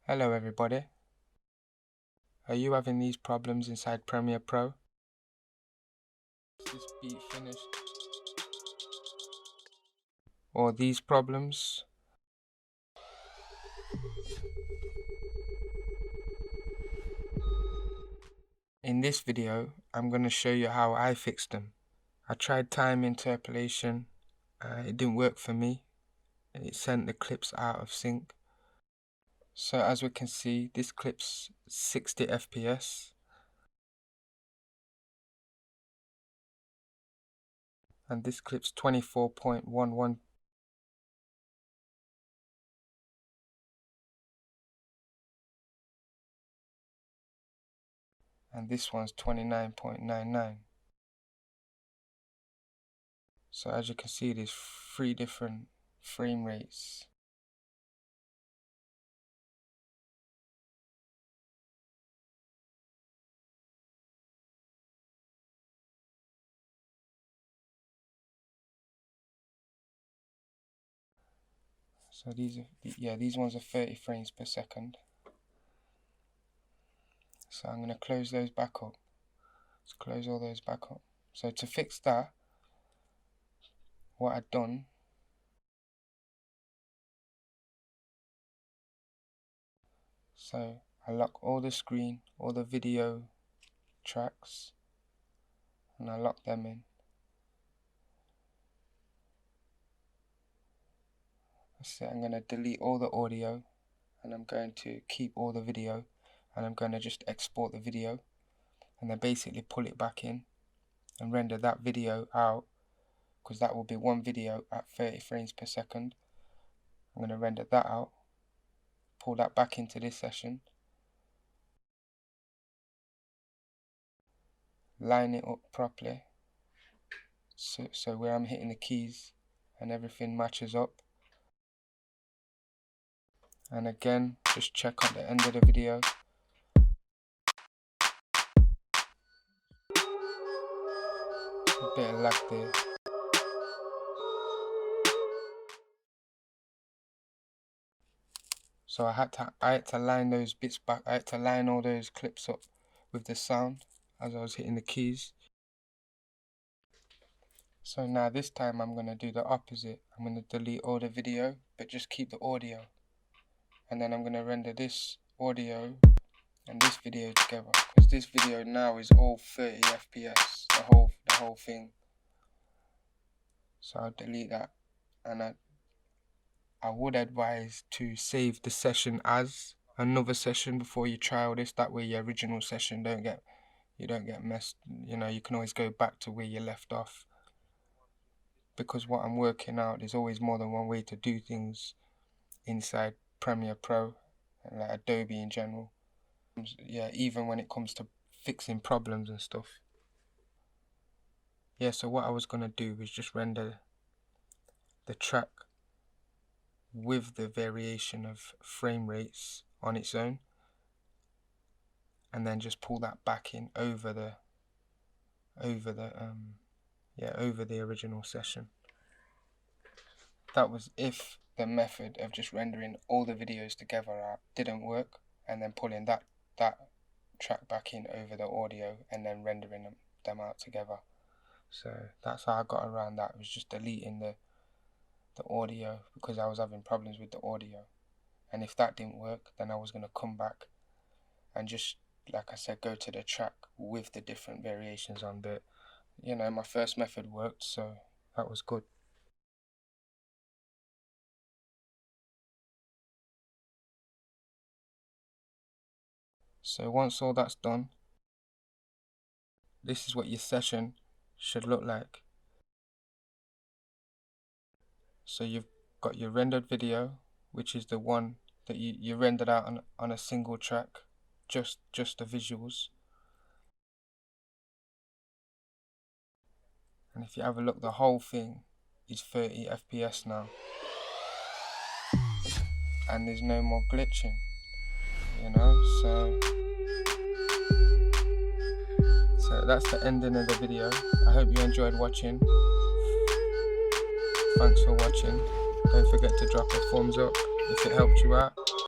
Hello everybody. Are you having these problems inside Premiere Pro? Is this beat finished? Or these problems? In this video, I'm going to show you how I fixed them. I tried time interpolation, it didn't work for me. It sent the clips out of sync. So as we can see, this clip's 60 FPS. And this clip's 24.11. And this one's 29.99. So as you can see, there's 3 different frame rates. So these ones are 30 frames per second. So I'm going to close those back up. Let's close all those back up. So to fix that, what I've done, so I lock all the screen, all the video tracks, and I lock them in. So I'm going to delete all the audio, and I'm going to keep all the video, and I'm going to just export the video, and then basically pull it back in and render that video out, because that will be one video at 30 frames per second. I'm going to render that out, pull that back into this session, line it up properly, so where I'm hitting the keys and everything matches up. And again, just check at the end of the video. A bit of lag there. So I had to line those bits back. I had to line all those clips up with the sound as I was hitting the keys. So now this time I'm going to do the opposite. I'm going to delete all the video, but just keep the audio. And then I'm going to render this audio and this video together, because this video now is all 30 FPS, the whole thing. So I'll delete that, and I would advise to save the session as another session before you trial this. That way your original session don't get messed. You know, you can always go back to where you left off, because what I'm working out, there's always more than one way to do things inside Premiere Pro and like Adobe in general. Yeah, even when it comes to fixing problems and stuff. Yeah, so what I was gonna do was just render the track with the variation of frame rates on its own, and then just pull that back in over the original session. That was if the method of just rendering all the videos together didn't work, and then pulling that track back in over the audio and then rendering them out together. So that's how I got around that. It was just deleting the audio, because I was having problems with the audio. And if that didn't work, then I was going to come back and just, like I said, go to the track with the different variations on. But you know, my first method worked, so that was good. So once all that's done, this is what your session should look like. So you've got your rendered video, which is the one that you rendered out on a single track, just the visuals. And if you have a look, the whole thing is 30 FPS now, and there's no more glitching, you know. So that's the ending of the video. I hope you enjoyed watching. Thanks for watching. Don't forget to drop a thumbs up if it helped you out.